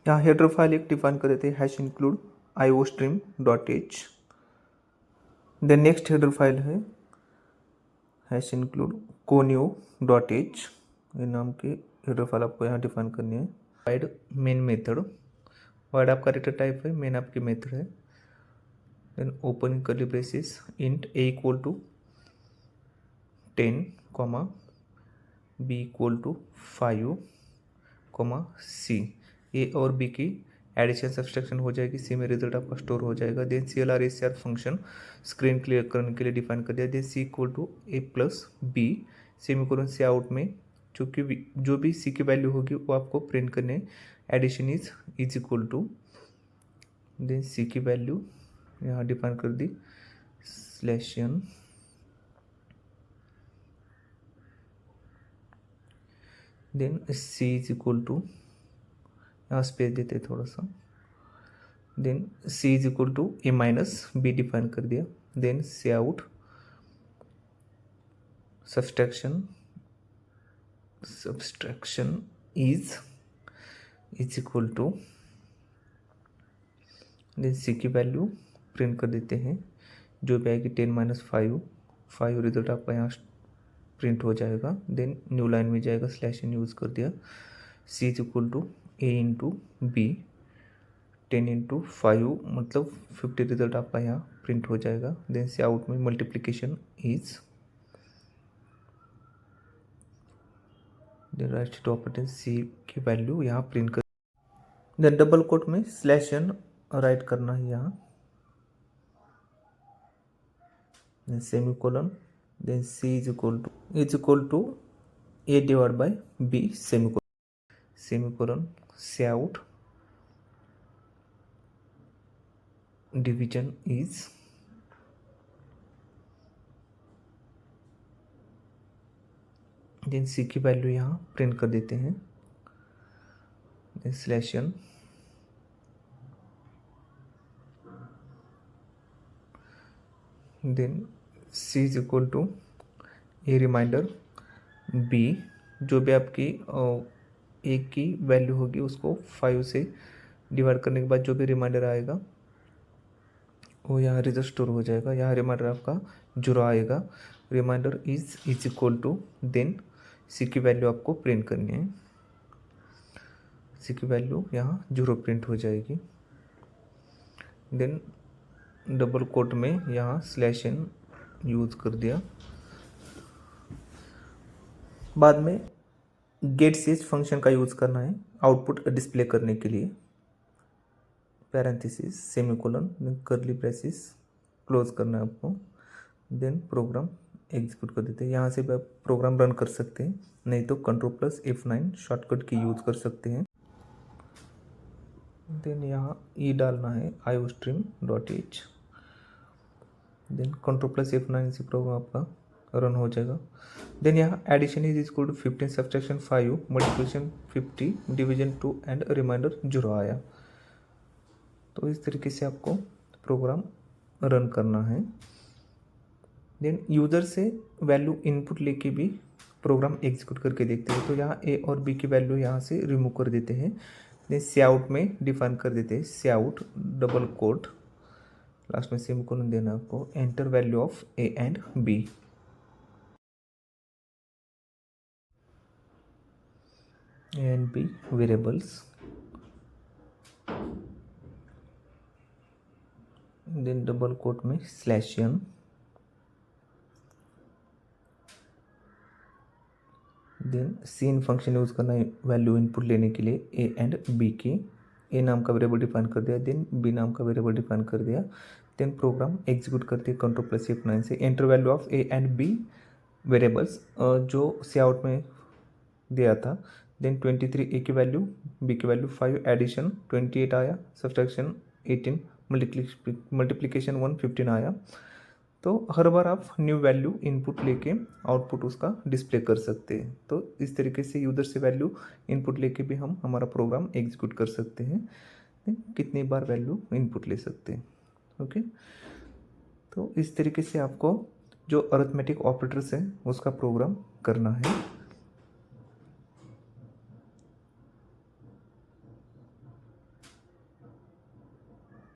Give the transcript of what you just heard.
यहाँ header file एक define कर देते हैं hash include iostream.h। Then next header file है हैश इंक्लूड conio.h, ये नाम की हेडर फाइल आपको यहाँ डिफाइन करनी है। वाइड मेन मेथड, वाइड आपका डेटा टाइप है, मेन आपकी मेथड है। Then open curly braces int a equal to 10, b equal to 5, c। A और बी की एडिशन सब्सट्रैक्शन हो जाएगी, सी में रिजल्ट आपका स्टोर हो जाएगा। Then CLR function screen clear करने के लिए डिफाइन कर दिया। Then C equal to a plus B, semicolon cout में चूँकि जो भी सी की वैल्यू होगी वो आपको प्रिंट करने। Addition is equal to, then C की वैल्यू यहाँ डिफाइन कर दी /n, then C is equal to, यहाँ स्पेस देते थोड़ा सा, then C is equal to A minus B define कर दिया। Then C out subtraction is equal to, then C की वैल्यू प्रिंट कर देते हैं जो भी आएगी 10 - 5 रिजल्ट आपका यहाँ प्रिंट हो जाएगा। देन न्यू लाइन में जाएगा /n यूज़ कर दिया। C is equal to a into B, 10 × 5 मतलब 50 रिजल्ट आपका यहाँ प्रिंट हो जाएगा। देन से आउट में multiplication is, then write to operator C की वैल्यू यहाँ प्रिंट कर। देन डबल कोट में /n राइट करना है यहाँ, then semicolon, then C is equal to a divide by b semicolon cout division is, then C की value यहाँ print कर देते हैं, then /n, then C is equal to A reminder B, जो भी आपकी ए की वैल्यू होगी उसको 5 से डिवाइड करने के बाद जो भी रिमाइंडर आएगा वो यहाँ रिजल्ट स्टोर हो जाएगा। यहाँ रिमाइंडर आपका 0 आएगा। Remainder is equal to, then C की वैल्यू आपको प्रिंट करनी है, सी की वैल्यू यहाँ 0 प्रिंट हो जाएगी। देन डबल कोट में यहाँ /n यूज़ कर दिया। बाद में गेट ch फंक्शन का यूज़ करना है आउटपुट डिस्प्ले करने के लिए। Parenthesis semicolon, curly braces close करना है आपको। देन प्रोग्राम एग्जीक्यूट कर देते हैं। यहाँ से भी आप प्रोग्राम रन कर सकते हैं, नहीं तो Ctrl+F9 शॉर्टकट की यूज़ कर सकते हैं। देन यहाँ ई डालना है iostream.h, देन Ctrl+F9 से प्रोग्राम आपका रन हो जाएगा। देन यहाँ addition is equal to 15 subtraction 5 multiplication 50 division 2 and reminder 0 आया। तो इस तरीके से आपको प्रोग्राम रन करना है। देन यूज़र से वैल्यू इनपुट लेके भी प्रोग्राम एग्जीक्यूट करके देखते हैं। तो यहाँ ए और बी की वैल्यू यहाँ से रिमूव कर देते हैं। देन सी आउट में डिफाइन कर देते हैं, C out double quote, last में सेमीकोलन देना आपको, enter value of A and B. A and B variables, then double quote में /n, then cin function use करना है वैल्यू इनपुट लेने के लिए ए एंड बी की। ए नाम का वेरिएबल डिफाइन कर दिया, देन बी नाम का वेरिएबल डिफाइन कर दिया। देन प्रोग्राम एग्जीक्यूट करते हैं Ctrl+F9 से, enter value of A and B variables जो सी आउट में दिया था। देन 23 ए की वैल्यू, बी की वैल्यू 5, एडिशन 28 आया, सब्सट्रैक्शन 18, मल्टीप्लिकेशन 115 आया। तो हर बार आप न्यू वैल्यू इनपुट लेके आउटपुट उसका डिस्प्ले कर सकते हैं। तो इस तरीके से यूज़र से वैल्यू इनपुट लेके भी हम हमारा प्रोग्राम एग्जीक्यूट कर सकते हैं, कितनी बार वैल्यू इनपुट ले सकते हैं। ओके, तो इस तरीके से आपको जो अरिथमेटिक ऑपरेटर्स हैं उसका प्रोग्राम करना है।